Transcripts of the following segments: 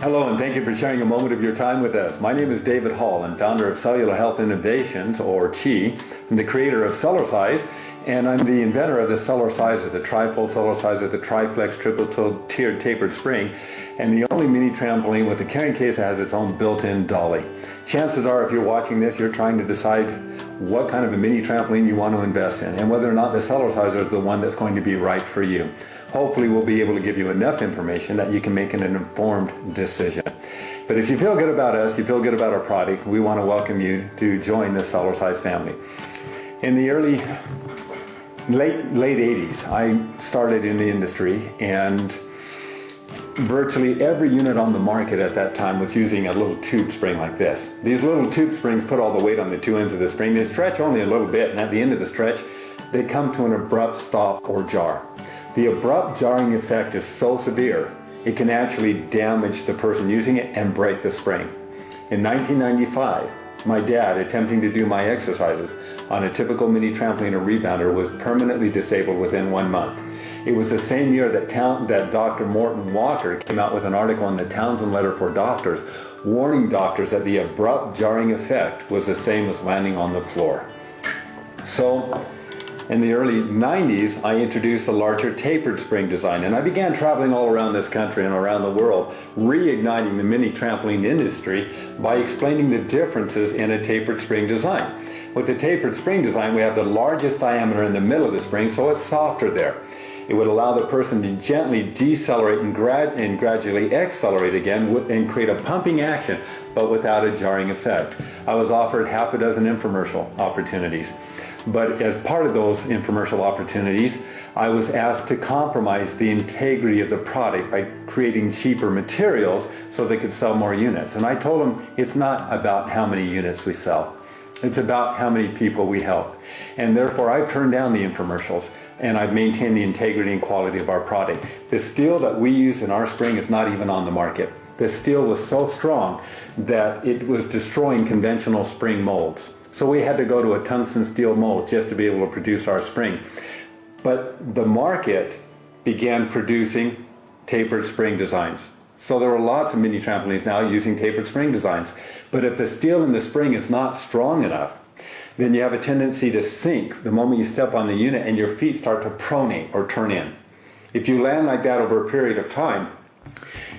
Hello, and thank you for sharing a moment of your time with us. My name is David Hall. I'm founder of Cellular Health Innovations, or CHI. I'm the creator of Cellercise, and I'm the inventor of the Cellerciser, the trifold Cellerciser, the triflex triple-tiered tapered spring, and the only mini trampoline with a carrying case that has its own built-in dolly. Chances are, if you're watching this, you're trying to decide what kind of a mini trampoline you want to invest in, and whether or not the Cellerciser is the one that's going to be right for you. Hopefully we'll be able to give you enough information that you can make an informed decision. But if you feel good about us, you feel good about our product, we want to welcome you to join the Cellercise family. In the late 80s, I started in the industry, and virtually every unit on the market at that time was using a little tube spring like this. These little tube springs put all the weight on the two ends of the spring. They stretch only a little bit, and at the end of the stretch, they come to an abrupt stop or jar. The abrupt jarring effect is so severe, it can actually damage the person using it and break the spring. In 1995, my dad, attempting to do my exercises on a typical mini trampoline or rebounder, was permanently disabled within 1 month. It was the same year that Dr. Morton Walker came out with an article in the Townsend Letter for Doctors, warning doctors that the abrupt jarring effect was the same as landing on the floor. So, in the early 90s, I introduced a larger tapered spring design, and I began traveling all around this country and around the world, reigniting the mini trampoline industry by explaining the differences in a tapered spring design. With the tapered spring design, we have the largest diameter in the middle of the spring, so it's softer there. It would allow the person to gently decelerate and gradually accelerate again and create a pumping action, but without a jarring effect. I was offered half a dozen infomercial opportunities. But as part of those infomercial opportunities, I was asked to compromise the integrity of the product by creating cheaper materials so they could sell more units. And I told them it's not about how many units we sell. It's about how many people we help. And therefore, I've turned down the infomercials, and I've maintained the integrity and quality of our product. The steel that we use in our spring is not even on the market. The steel was so strong that it was destroying conventional spring molds. So we had to go to a tungsten steel mold just to be able to produce our spring. But the market began producing tapered spring designs. So there are lots of mini trampolines now using tapered spring designs. But if the steel in the spring is not strong enough, then you have a tendency to sink the moment you step on the unit and your feet start to pronate or turn in. If you land like that over a period of time,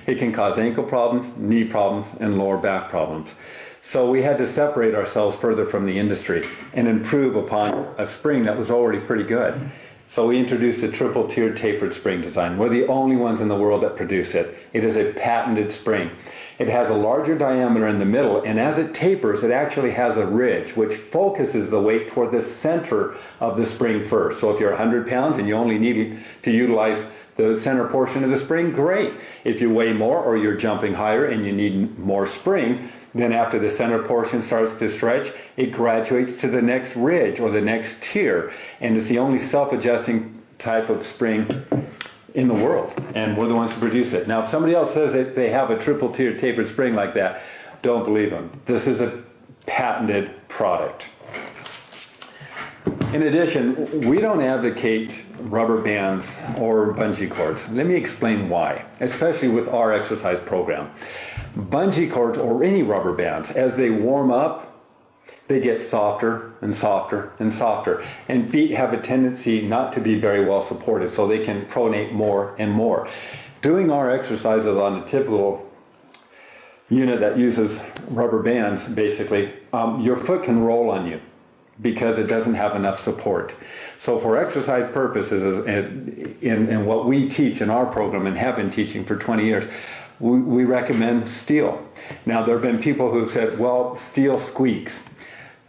it can cause ankle problems, knee problems, and lower back problems. So we had to separate ourselves further from the industry and improve upon a spring that was already pretty good. So we introduced the triple-tiered tapered spring design. We're the only ones in the world that produce it. It is a patented spring. It has a larger diameter in the middle, and as it tapers, it actually has a ridge which focuses the weight toward the center of the spring first. So if you're 100 pounds and you only need to utilize the center portion of the spring, great. If you weigh more or you're jumping higher and you need more spring, then after the center portion starts to stretch, it graduates to the next ridge or the next tier. And it's the only self-adjusting type of spring in the world. And we're the ones who produce it. Now, if somebody else says that they have a triple-tiered tapered spring like that, don't believe them. This is a patented product. In addition, we don't advocate rubber bands or bungee cords. Let me explain why, especially with our exercise program. Bungee cords or any rubber bands, as they warm up, they get softer and softer and softer. And feet have a tendency not to be very well supported, so they can pronate more and more. Doing our exercises on a typical unit that uses rubber bands, basically, your foot can roll on you because it doesn't have enough support. So for exercise purposes, in what we teach in our program and have been teaching for 20 years, we recommend steel. Now, there have been people who've said, well, steel squeaks.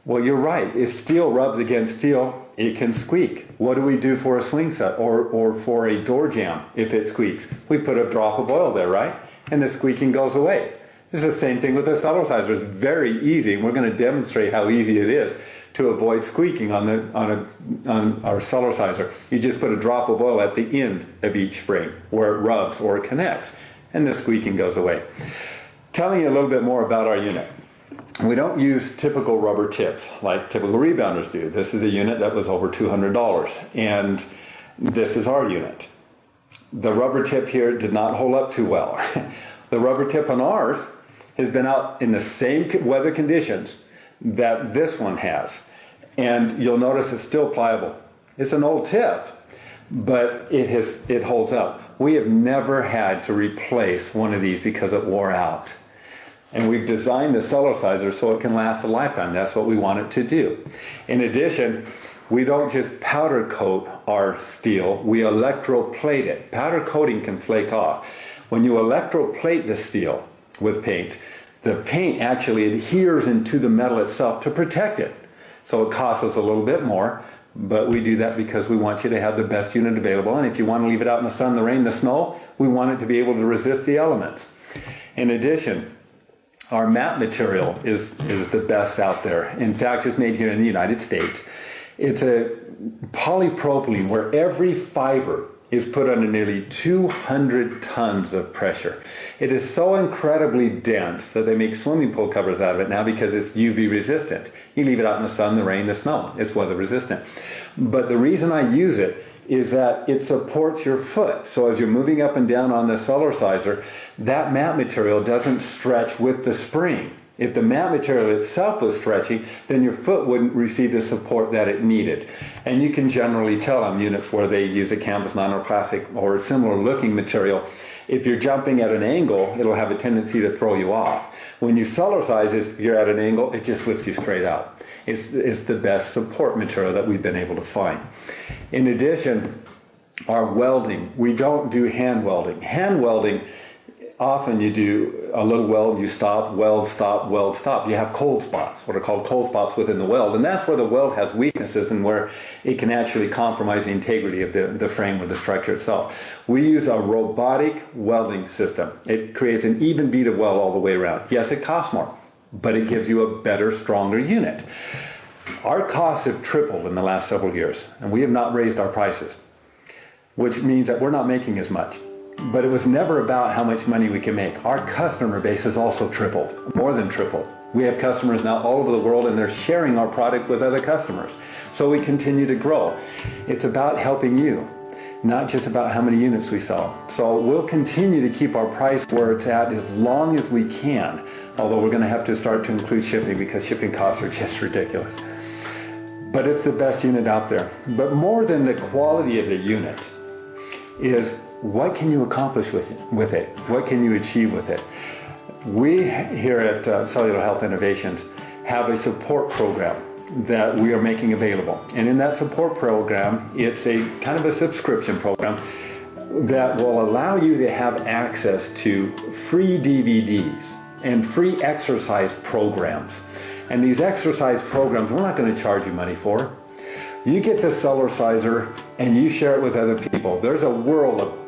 Well, you're right. If steel rubs against steel, it can squeak. What do we do for a swing set or for a door jamb if it squeaks? We put a drop of oil there, right? And the squeaking goes away. It's the same thing with the Cellerciser. It's very easy. We're going to demonstrate how easy it is to avoid squeaking on our Cellerciser. You just put a drop of oil at the end of each spring where it rubs or it connects, and the squeaking goes away. Telling you a little bit more about our unit. We don't use typical rubber tips like typical rebounders do. This is a unit that was over $200, and this is our unit. The rubber tip here did not hold up too well. The rubber tip on ours has been out in the same weather conditions that this one has. And you'll notice it's still pliable. It's an old tip, but it holds up. We have never had to replace one of these because it wore out. And we've designed the Cellerciser so it can last a lifetime. That's what we want it to do. In addition, we don't just powder coat our steel, we electroplate it. Powder coating can flake off. When you electroplate the steel with paint, the paint actually adheres into the metal itself to protect it. So it costs us a little bit more, but we do that because we want you to have the best unit available. And if you want to leave it out in the sun, the rain, the snow, we want it to be able to resist the elements. In addition, our mat material is the best out there. In fact, it's made here in the United States. It's a polypropylene where every fiber is put under nearly 200 tons of pressure. It is so incredibly dense that they make swimming pool covers out of it now because it's UV resistant. You leave it out in the sun, the rain, the snow. It's weather resistant. But the reason I use it is that it supports your foot. So as you're moving up and down on the Cellerciser, that mat material doesn't stretch with the spring. If the mat material itself was stretching, then your foot wouldn't receive the support that it needed. And you can generally tell on units where they use a canvas, non-plastic, or similar looking material, if you're jumping at an angle, it'll have a tendency to throw you off. When you Cellercise, if you're at an angle, it just lifts you straight out. It's the best support material that we've been able to find. In addition, our welding, we don't do hand welding. Hand welding, often you do a little weld, you stop, weld, stop, weld, stop. You have cold spots, what are called cold spots within the weld, and that's where the weld has weaknesses and where it can actually compromise the integrity of the frame or the structure itself. We use a robotic welding system. It creates an even bead of weld all the way around. Yes, it costs more, but it gives you a better, stronger unit. Our costs have tripled in the last several years, and we have not raised our prices, which means that we're not making as much. But it was never about how much money we can make. Our customer base has also tripled, more than tripled. We have customers now all over the world and they're sharing our product with other customers. So we continue to grow. It's about helping you, not just about how many units we sell. So we'll continue to keep our price where it's at as long as we can, although we're going to have to start to include shipping because shipping costs are just ridiculous. But it's the best unit out there. But more than the quality of the unit is what can you accomplish with it? What can you achieve with it? We here at Cellular Health Innovations have a support program that we are making available. And in that support program, it's a kind of a subscription program that will allow you to have access to free DVDs and free exercise programs. And these exercise programs, we're not going to charge you money for. You get the Cellerciser and you share it with other people. There's a world of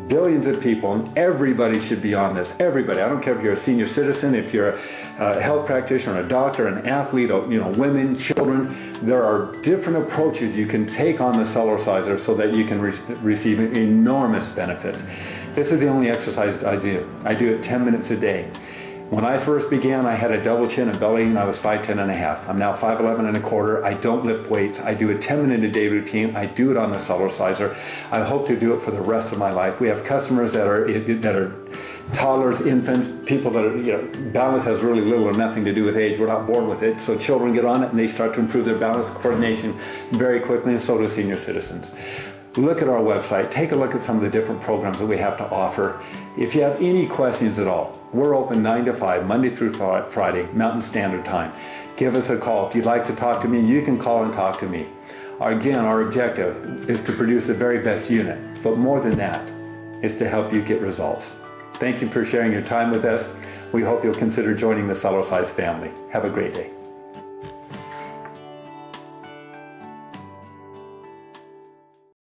billions of people, and everybody should be on this. Everybody. I don't care if you're a senior citizen, if you're a health practitioner, a doctor, an athlete, or, women, children. There are different approaches you can take on the Cellerciser so that you can receive enormous benefits. This is the only exercise I do. I do it 10 minutes a day. When I first began, I had a double chin and belly, and I was 5'10" and a half. I'm now 5'11" and a quarter. I don't lift weights. I do a 10-minute-a-day routine. I do it on the Cellerciser. I hope to do it for the rest of my life. We have customers that are toddlers, infants, people that are, balance has really little or nothing to do with age. We're not born with it. So children get on it and they start to improve their balance coordination very quickly, and so do senior citizens. Look at our website. Take a look at some of the different programs that we have to offer. If you have any questions at all, we're open 9 to 5, Monday through Friday, Mountain Standard Time. Give us a call. If you'd like to talk to me, you can call and talk to me. Again, our objective is to produce the very best unit, but more than that, is to help you get results. Thank you for sharing your time with us. We hope you'll consider joining the Cellercise family. Have a great day.